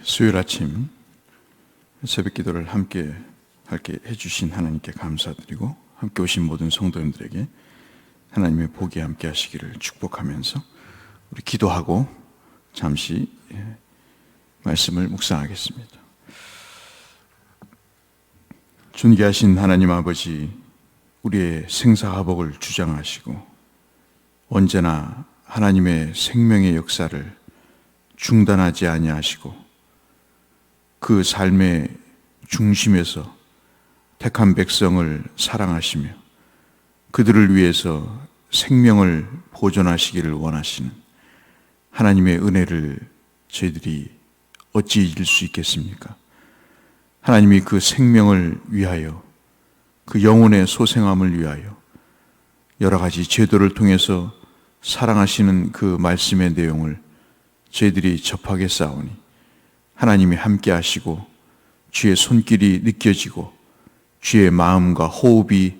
수요일 아침 새벽 기도를 함께 해주신 하나님께 감사드리고, 함께 오신 모든 성도님들에게 하나님의 복이 함께 하시기를 축복하면서 우리 기도하고 잠시 말씀을 묵상하겠습니다. 존귀하신 하나님 아버지, 우리의 생사화복을 주장하시고 언제나 하나님의 생명의 역사를 중단하지 아니하시고 그 삶의 중심에서 택한 백성을 사랑하시며 그들을 위해서 생명을 보존하시기를 원하시는 하나님의 은혜를 저희들이 어찌 잊을 수 있겠습니까? 하나님이 그 생명을 위하여, 그 영혼의 소생함을 위하여 여러 가지 제도를 통해서 사랑하시는 그 말씀의 내용을 저희들이 접하겠사오니 하나님이 함께 하시고 주의 손길이 느껴지고 주의 마음과 호흡이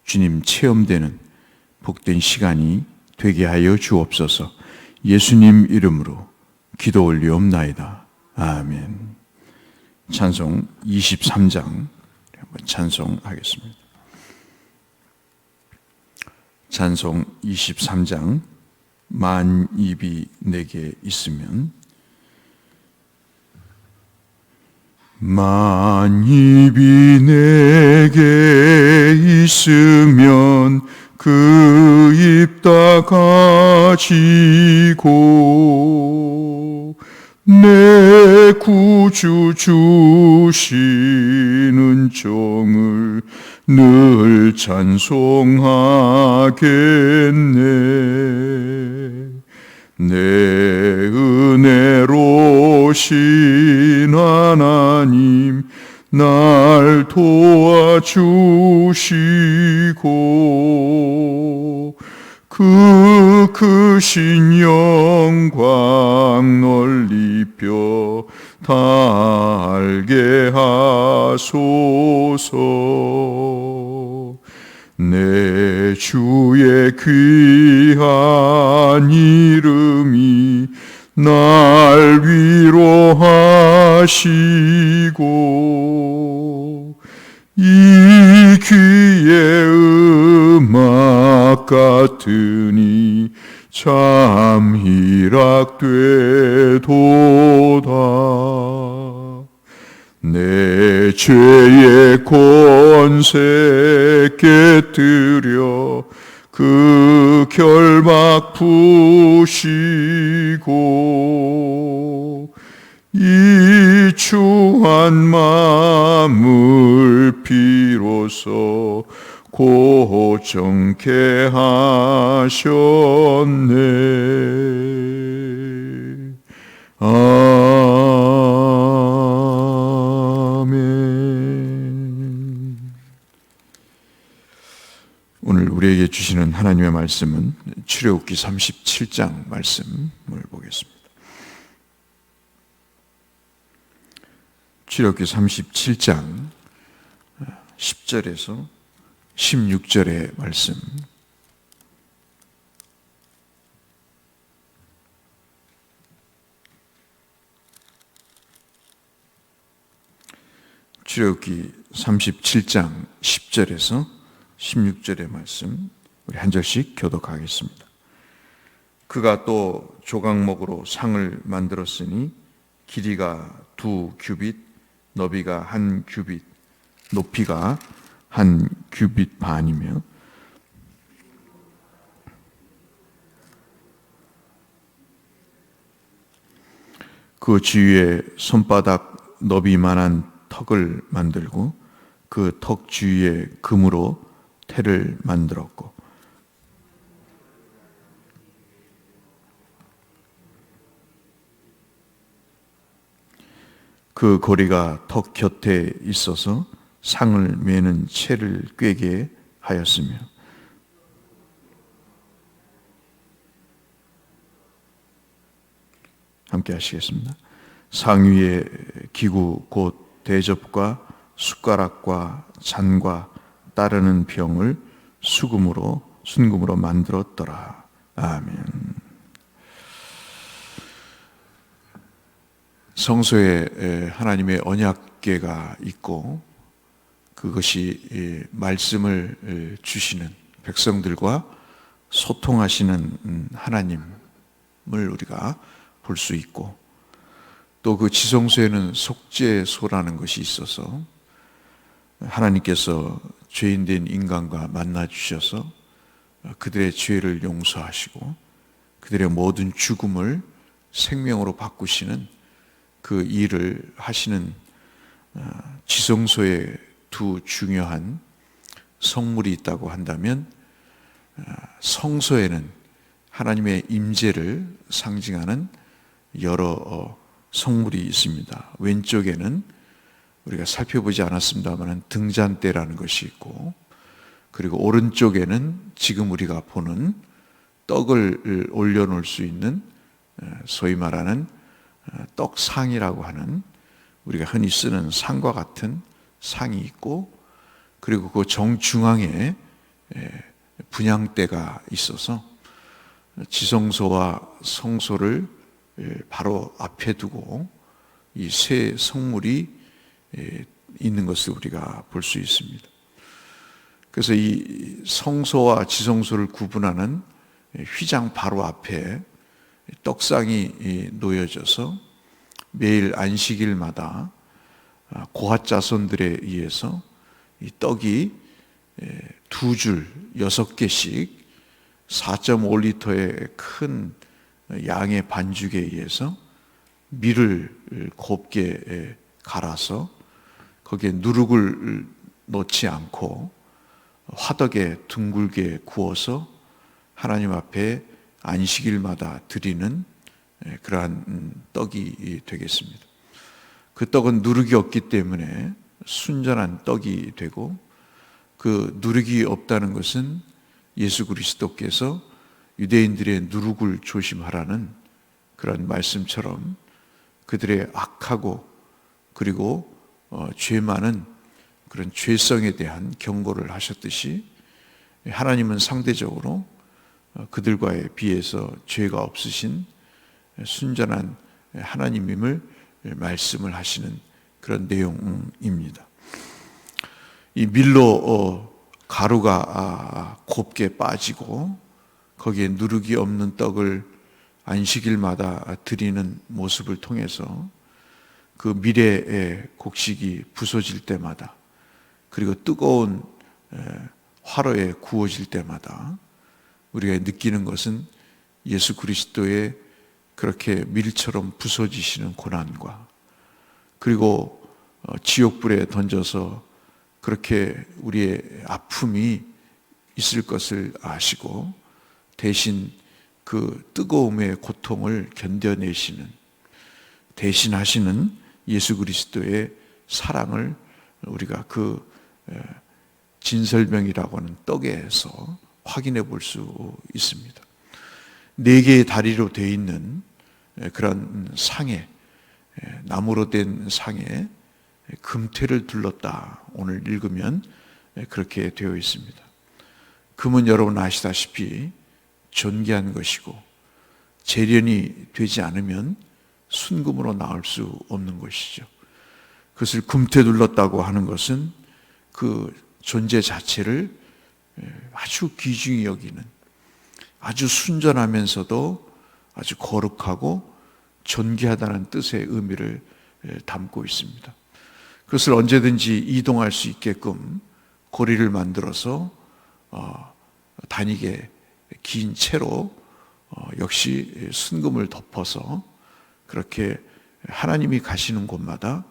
주님 체험되는 복된 시간이 되게 하여 주옵소서. 예수님 이름으로 기도 올리옵나이다. 아멘. 찬송 23장 한번 찬송하겠습니다. 찬송 23장 만 입이 내게 있으면, 만 입이 내게 있으면 그 입 다 가지고 내 구주 주시는 정을 늘 찬송하겠네. 내 은혜로신 하나님 날 도와주시고 그 크신 영광 널리 펴 달게 하소서. 내 주의 귀한 이름이 날 위로하시고 이 귀의 음악 같으니 참 희락되도다. 내 죄의 권세 깨뜨려 그 결막 푸시고 이 추한 마음을 비로소 고정케 하셨네. 아멘. 오늘 우리에게 주시는 하나님의 말씀은 출애굽기 37장 말씀을 보겠습니다. 출애굽기 37장 10절에서 16절의 말씀. 출애굽기 37장 10절에서 16절의 말씀, 우리 한 절씩 교독하겠습니다. 그가 또 조각목으로 상을 만들었으니 길이가 2규빗, 너비가 1규빗, 높이가 1규빗 반이며 그 주위에 손바닥 너비만한 턱을 만들고 그 턱 주위에 금으로 태를 만들었고 그 고리가 턱 곁에 있어서 상을 매는 채를 꿰게 하였으며 함께 하시겠습니다. 상위의 기구 곧 대접과 숟가락과 잔과 따르는 병을 순금으로 만들었더라. 아멘. 성소에 하나님의 언약궤가 있고 그것이 말씀을 주시는 백성들과 소통하시는 하나님을 우리가 볼 수 있고, 또 그 지성소에는 속죄소라는 것이 있어서 하나님께서 죄인된 인간과 만나 주셔서 그들의 죄를 용서하시고 그들의 모든 죽음을 생명으로 바꾸시는 그 일을 하시는 지성소에 두 중요한 성물이 있다고 한다면, 성소에는 하나님의 임재를 상징하는 여러 성물이 있습니다. 왼쪽에는 우리가 살펴보지 않았습니다만 등잔대라는 것이 있고, 그리고 오른쪽에는 지금 우리가 보는 떡을 올려놓을 수 있는 소위 말하는 떡상이라고 하는 우리가 흔히 쓰는 상과 같은 상이 있고, 그리고 그 정중앙에 분향대가 있어서 지성소와 성소를 바로 앞에 두고 이 세 성물이 있는 것을 우리가 볼 수 있습니다. 그래서 이 성소와 지성소를 구분하는 휘장 바로 앞에 떡상이 놓여져서 매일 안식일마다 고핫 자손들에 의해서 이 떡이 두 줄 6개씩 4.5리터의 큰 양의 반죽에 의해서 밀을 곱게 갈아서 거기에 누룩을 넣지 않고 화덕에 둥글게 구워서 하나님 앞에 안식일마다 드리는 그러한 떡이 되겠습니다. 그 떡은 누룩이 없기 때문에 순전한 떡이 되고, 그 누룩이 없다는 것은 예수 그리스도께서 유대인들의 누룩을 조심하라는 그런 말씀처럼 그들의 악하고 그리고 죄 많은 그런 죄성에 대한 경고를 하셨듯이, 하나님은 상대적으로 그들과에 비해서 죄가 없으신 순전한 하나님임을 말씀을 하시는 그런 내용입니다. 이 밀로 가루가 곱게 빠지고 거기에 누룩이 없는 떡을 안식일마다 드리는 모습을 통해서 그 밀의 곡식이 부서질 때마다, 그리고 뜨거운 화로에 구워질 때마다 우리가 느끼는 것은 예수 그리스도의 그렇게 밀처럼 부서지시는 고난과, 그리고 지옥불에 던져서 그렇게 우리의 아픔이 있을 것을 아시고 대신 그 뜨거움의 고통을 견뎌내시는, 대신하시는 예수 그리스도의 사랑을 우리가 그 진설병이라고 하는 떡에서 확인해 볼 수 있습니다. 4개의 다리로 되어 있는 그런 상에, 나무로 된 상에 금태를 둘렀다. 오늘 읽으면 그렇게 되어 있습니다. 금은 여러분 아시다시피 존귀한 것이고 재련이 되지 않으면 순금으로 나올 수 없는 것이죠. 그것을 금태 둘렀다고 하는 것은 그 존재 자체를 아주 귀중히 여기는, 아주 순전하면서도 아주 거룩하고 존귀하다는 뜻의 의미를 담고 있습니다. 그것을 언제든지 이동할 수 있게끔 고리를 만들어서 다니게 긴 채로 역시 순금을 덮어서 그렇게 하나님이 가시는 곳마다,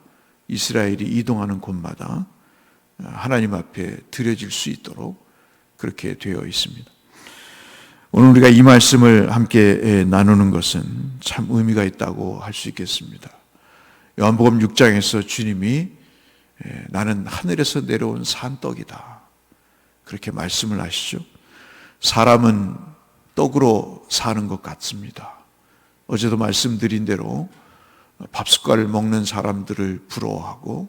이스라엘이 이동하는 곳마다 하나님 앞에 드려질 수 있도록 그렇게 되어 있습니다. 오늘 우리가 이 말씀을 함께 나누는 것은 참 의미가 있다고 할 수 있겠습니다. 요한복음 6장에서 주님이 나는 하늘에서 내려온 산떡이다, 그렇게 말씀을 하시죠. 사람은 떡으로 사는 것 같습니다. 어제도 말씀드린 대로 밥숟갈을 먹는 사람들을 부러워하고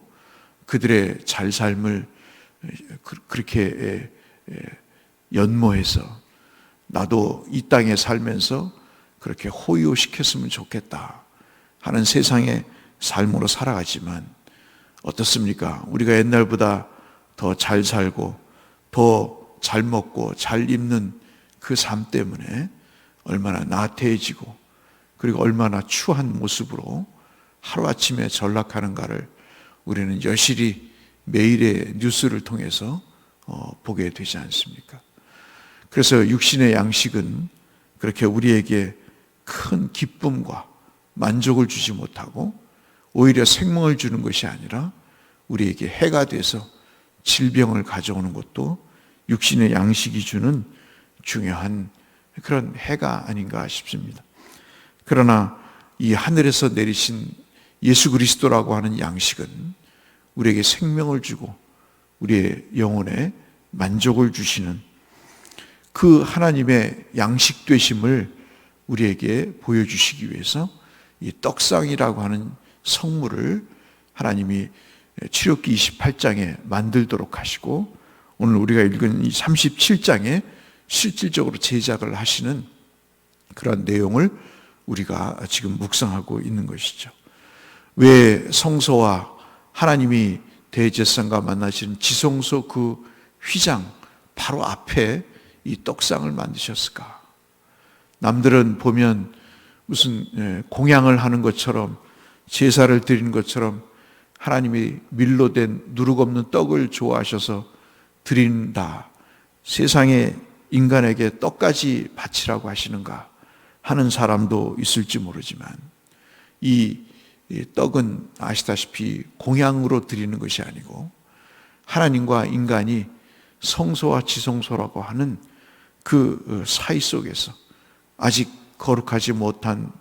그들의 잘 삶을 그렇게 연모해서 나도 이 땅에 살면서 그렇게 호의호식했으면 좋겠다 하는 세상의 삶으로 살아가지만 어떻습니까? 우리가 옛날보다 더 잘 살고 더 잘 먹고 잘 입는 그 삶 때문에 얼마나 나태해지고 그리고 얼마나 추한 모습으로 하루아침에 전락하는가를 우리는 여실히 매일의 뉴스를 통해서 보게 되지 않습니까? 그래서 육신의 양식은 그렇게 우리에게 큰 기쁨과 만족을 주지 못하고 오히려 생명을 주는 것이 아니라 우리에게 해가 돼서 질병을 가져오는 것도 육신의 양식이 주는 중요한 그런 해가 아닌가 싶습니다. 그러나 이 하늘에서 내리신 예수 그리스도라고 하는 양식은 우리에게 생명을 주고 우리의 영혼에 만족을 주시는 그 하나님의 양식 되심을 우리에게 보여주시기 위해서 이 떡상이라고 하는 성물을 하나님이 출애굽기 28장에 만들도록 하시고 오늘 우리가 읽은 이 37장에 실질적으로 제작을 하시는 그런 내용을 우리가 지금 묵상하고 있는 것이죠. 왜 성소와 하나님이 대제사장과 만나시는 지성소 그 휘장 바로 앞에 이 떡상을 만드셨을까? 남들은 보면 무슨 공양을 하는 것처럼 제사를 드리는 것처럼 하나님이 밀로 된 누룩 없는 떡을 좋아하셔서 드린다. 세상에 인간에게 떡까지 바치라고 하시는가 하는 사람도 있을지 모르지만 이 떡은 아시다시피 공양으로 드리는 것이 아니고 하나님과 인간이 성소와 지성소라고 하는 그 사이 속에서 아직 거룩하지 못한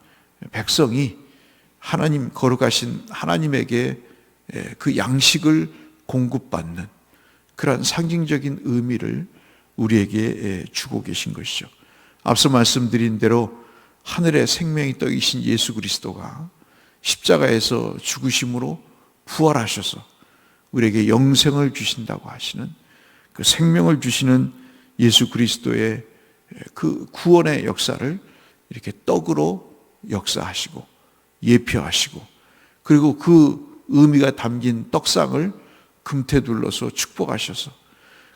백성이 하나님 거룩하신 하나님에게 그 양식을 공급받는 그런 상징적인 의미를 우리에게 주고 계신 것이죠. 앞서 말씀드린 대로 하늘의 생명의 떡이신 예수 그리스도가 십자가에서 죽으심으로 부활하셔서 우리에게 영생을 주신다고 하시는 그 생명을 주시는 예수 그리스도의 그 구원의 역사를 이렇게 떡으로 역사하시고 예표하시고 그리고 그 의미가 담긴 떡상을 금태 둘러서 축복하셔서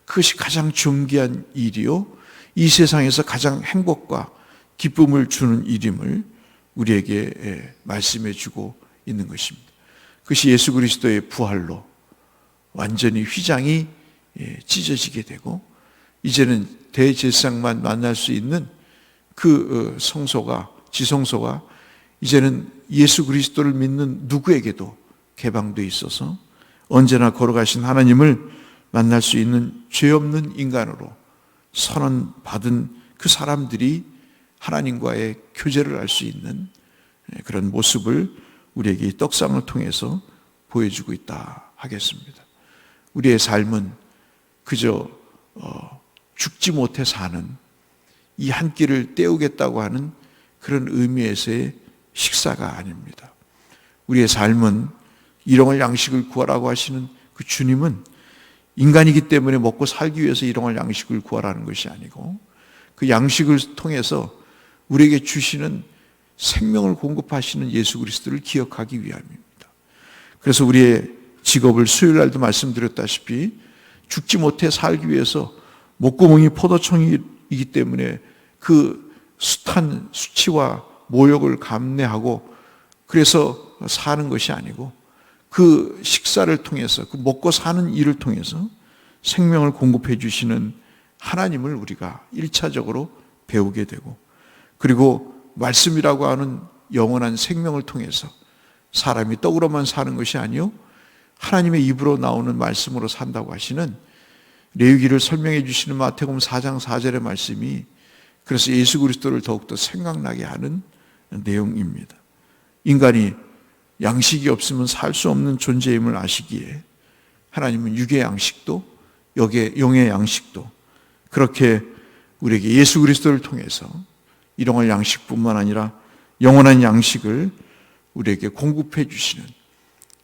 그것이 가장 존귀한 일이요 이 세상에서 가장 행복과 기쁨을 주는 일임을 우리에게 말씀해 주고 있는 것입니다. 그것이 예수 그리스도의 부활로 완전히 휘장이 찢어지게 되고 이제는 대제사장만 만날 수 있는 그 성소가 지성소가 이제는 예수 그리스도를 믿는 누구에게도 개방되어 있어서 언제나 걸어가신 하나님을 만날 수 있는 죄 없는 인간으로 선언받은 그 사람들이 하나님과의 교제를 할 수 있는 그런 모습을 우리에게 이 떡상을 통해서 보여주고 있다 하겠습니다. 우리의 삶은 그저 죽지 못해 사는 이 한 끼를 때우겠다고 하는 그런 의미에서의 식사가 아닙니다. 우리의 삶은 일용할 양식을 구하라고 하시는 그 주님은 인간이기 때문에 먹고 살기 위해서 일용할 양식을 구하라는 것이 아니고 그 양식을 통해서 우리에게 주시는 생명을 공급하시는 예수 그리스도를 기억하기 위함입니다. 그래서 우리의 직업을 수요일 날도 말씀드렸다시피 죽지 못해 살기 위해서 목구멍이 포도청이기 때문에 그 숱한 수치와 모욕을 감내하고 그래서 사는 것이 아니고 그 식사를 통해서 그 먹고 사는 일을 통해서 생명을 공급해 주시는 하나님을 우리가 1차적으로 배우게 되고 그리고 말씀이라고 하는 영원한 생명을 통해서 사람이 떡으로만 사는 것이 아니요 하나님의 입으로 나오는 말씀으로 산다고 하시는 레위기를 설명해 주시는 마태복음 4장 4절의 말씀이 그래서 예수 그리스도를 더욱더 생각나게 하는 내용입니다. 인간이 양식이 없으면 살 수 없는 존재임을 아시기에 하나님은 육의 양식도 영의 양식도 그렇게 우리에게 예수 그리스도를 통해서 일용할 양식뿐만 아니라 영원한 양식을 우리에게 공급해 주시는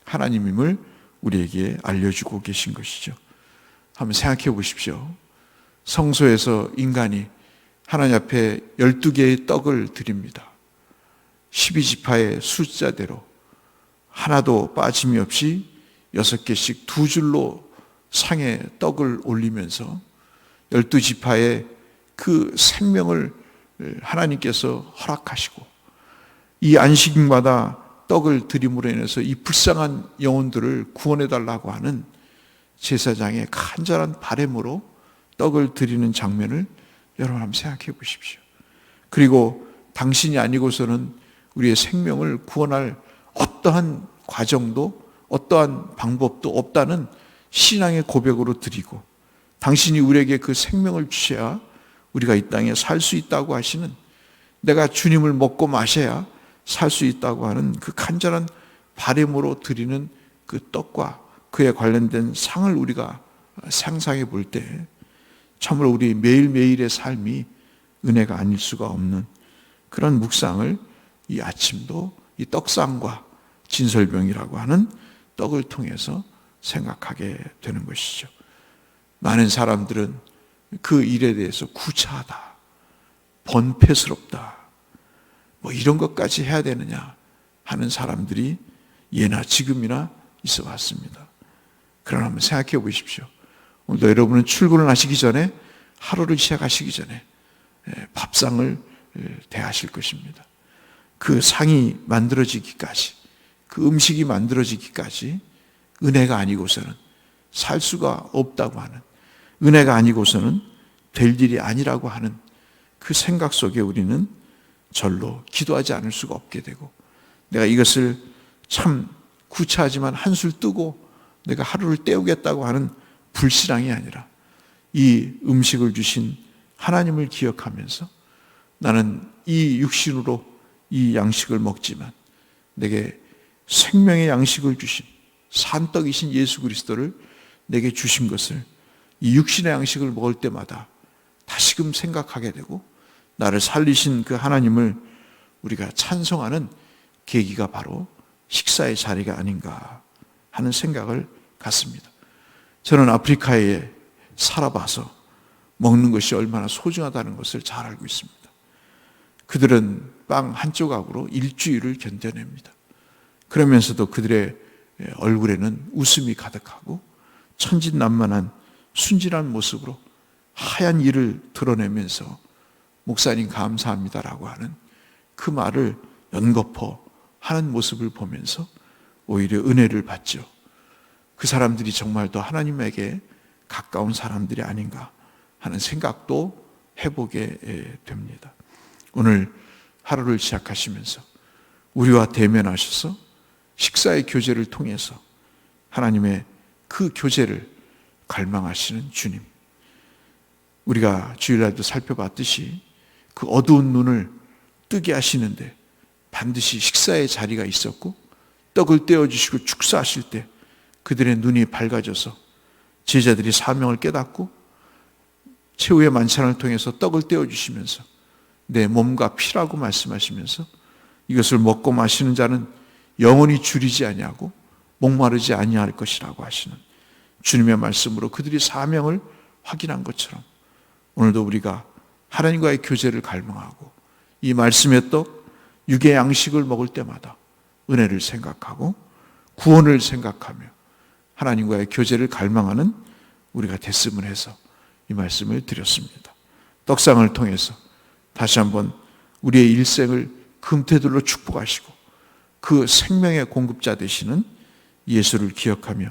하나님임을 우리에게 알려주고 계신 것이죠. 한번 생각해 보십시오. 성소에서 인간이 하나님 앞에 12개의 떡을 드립니다. 12지파의 숫자대로 하나도 빠짐이 없이 6개씩 2줄로 상에 떡을 올리면서 12지파의 그 생명을 하나님께서 허락하시고 이 안식일마다 떡을 드림으로 인해서 이 불쌍한 영혼들을 구원해달라고 하는 제사장의 간절한 바람으로 떡을 드리는 장면을 여러분 한번 생각해 보십시오. 그리고 당신이 아니고서는 우리의 생명을 구원할 어떠한 과정도 어떠한 방법도 없다는 신앙의 고백으로 드리고, 당신이 우리에게 그 생명을 주셔야 우리가 이 땅에 살 수 있다고 하시는, 내가 주님을 먹고 마셔야 살 수 있다고 하는 그 간절한 바람으로 드리는 그 떡과 그에 관련된 상을 우리가 상상해 볼 때 참으로 우리 매일매일의 삶이 은혜가 아닐 수가 없는 그런 묵상을 이 아침도 이 떡상과 진설병이라고 하는 떡을 통해서 생각하게 되는 것이죠. 많은 사람들은 그 일에 대해서 구차하다, 번패스럽다, 뭐 이런 것까지 해야 되느냐 하는 사람들이 예나 지금이나 있어 왔습니다. 그러나 한번 생각해 보십시오. 오늘도 여러분은 출근을 하시기 전에, 하루를 시작하시기 전에 밥상을 대하실 것입니다. 그 상이 만들어지기까지, 그 음식이 만들어지기까지 은혜가 아니고서는 살 수가 없다고 하는, 은혜가 아니고서는 될 일이 아니라고 하는 그 생각 속에 우리는 절로 기도하지 않을 수가 없게 되고, 내가 이것을 참 구차하지만 한술 뜨고 내가 하루를 때우겠다고 하는 불신앙이 아니라 이 음식을 주신 하나님을 기억하면서 나는 이 육신으로 이 양식을 먹지만 내게 생명의 양식을 주신 산떡이신 예수 그리스도를 내게 주신 것을, 이 육신의 양식을 먹을 때마다 다시금 생각하게 되고 나를 살리신 그 하나님을 우리가 찬송하는 계기가 바로 식사의 자리가 아닌가 하는 생각을 갖습니다. 저는 아프리카에 살아봐서 먹는 것이 얼마나 소중하다는 것을 잘 알고 있습니다. 그들은 빵 한 조각으로 일주일을 견뎌냅니다. 그러면서도 그들의 얼굴에는 웃음이 가득하고 천진난만한 순진한 모습으로 하얀 이를 드러내면서 목사님 감사합니다라고 하는 그 말을 연거푸 하는 모습을 보면서 오히려 은혜를 받죠. 그 사람들이 정말 더 하나님에게 가까운 사람들이 아닌가 하는 생각도 해보게 됩니다. 오늘 하루를 시작하시면서 우리와 대면하셔서 식사의 교제를 통해서 하나님의 그 교제를 갈망하시는 주님, 우리가 주일날도 살펴봤듯이 그 어두운 눈을 뜨게 하시는데 반드시 식사의 자리가 있었고, 떡을 떼어주시고 축사하실 때 그들의 눈이 밝아져서 제자들이 사명을 깨닫고 최후의 만찬을 통해서 떡을 떼어주시면서 내 몸과 피라고 말씀하시면서 이것을 먹고 마시는 자는 영원히 줄이지 아니하고 목마르지 아니할 것이라고 하시는 주님의 말씀으로 그들이 사명을 확인한 것처럼 오늘도 우리가 하나님과의 교제를 갈망하고 이 말씀의 떡, 육의 양식을 먹을 때마다 은혜를 생각하고 구원을 생각하며 하나님과의 교제를 갈망하는 우리가 됐음을 해서 이 말씀을 드렸습니다. 떡상을 통해서 다시 한번 우리의 일생을 금태들로 축복하시고 그 생명의 공급자 되시는 예수를 기억하며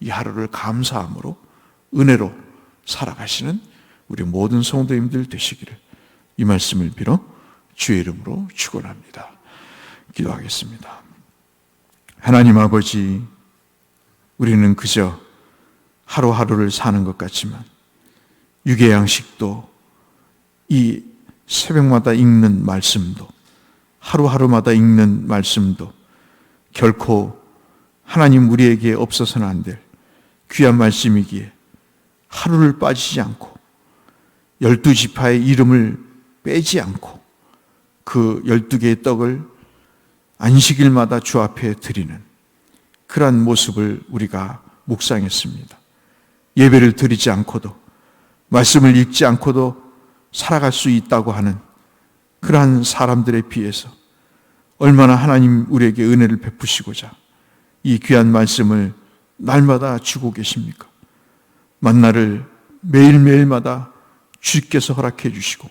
이 하루를 감사함으로 은혜로 살아가시는 우리 모든 성도님들 되시기를 이 말씀을 빌어 주의 이름으로 축원합니다. 기도하겠습니다. 하나님 아버지, 우리는 그저 하루하루를 사는 것 같지만 육의 양식도 이 새벽마다 읽는 말씀도 하루하루마다 읽는 말씀도 결코 하나님 우리에게 없어서는 안 될 귀한 말씀이기에 하루를 빠지지 않고 12지파의 이름을 빼지 않고 그 12개의 떡을 안식일마다 주 앞에 드리는 그러한 모습을 우리가 묵상했습니다. 예배를 드리지 않고도 말씀을 읽지 않고도 살아갈 수 있다고 하는 그러한 사람들에 비해서 얼마나 하나님 우리에게 은혜를 베푸시고자 이 귀한 말씀을 날마다 주고 계십니까? 만나를 매일매일마다 주께서 허락해 주시고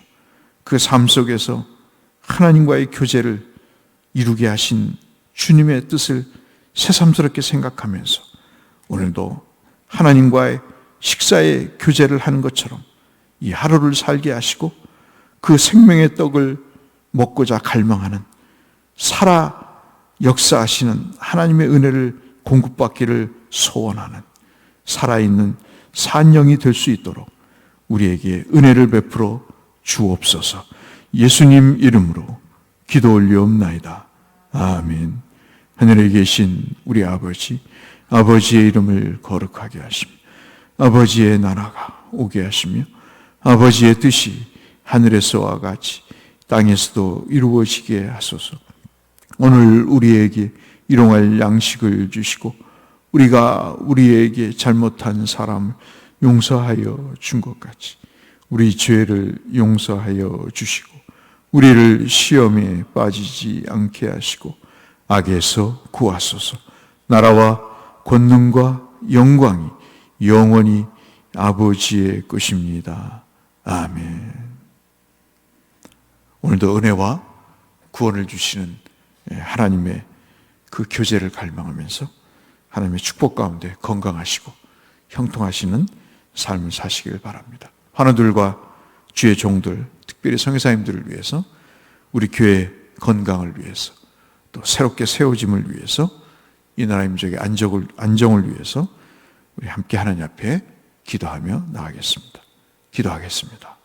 그 삶 속에서 하나님과의 교제를 이루게 하신 주님의 뜻을 새삼스럽게 생각하면서 오늘도 하나님과의 식사의 교제를 하는 것처럼 이 하루를 살게 하시고 그 생명의 떡을 먹고자 갈망하는 살아 역사하시는 하나님의 은혜를 공급받기를 소원하는 살아있는 산영이 될 수 있도록 우리에게 은혜를 베풀어 주옵소서. 예수님 이름으로 기도 올리옵나이다. 아멘. 하늘에 계신 우리 아버지, 아버지의 이름을 거룩하게 하시며 아버지의 나라가 오게 하시며 아버지의 뜻이 하늘에서와 같이 땅에서도 이루어지게 하소서. 오늘 우리에게 일용할 양식을 주시고 우리가 우리에게 잘못한 사람을 용서하여 준 것 같이 우리 죄를 용서하여 주시고 우리를 시험에 빠지지 않게 하시고 악에서 구하소서. 나라와 권능과 영광이 영원히 아버지의 것입니다. 아멘. 오늘도 은혜와 구원을 주시는 하나님의 그 교제를 갈망하면서 하나님의 축복 가운데 건강하시고 형통하시는 삶을 사시길 바랍니다. 환우들과 주의 종들, 특별히 선교사님들을 위해서, 우리 교회 건강을 위해서, 또 새롭게 세워짐을 위해서, 이 나라 민족의 안정을 위해서 우리 함께 하나님 앞에 기도하며 나아가겠습니다. 기도하겠습니다.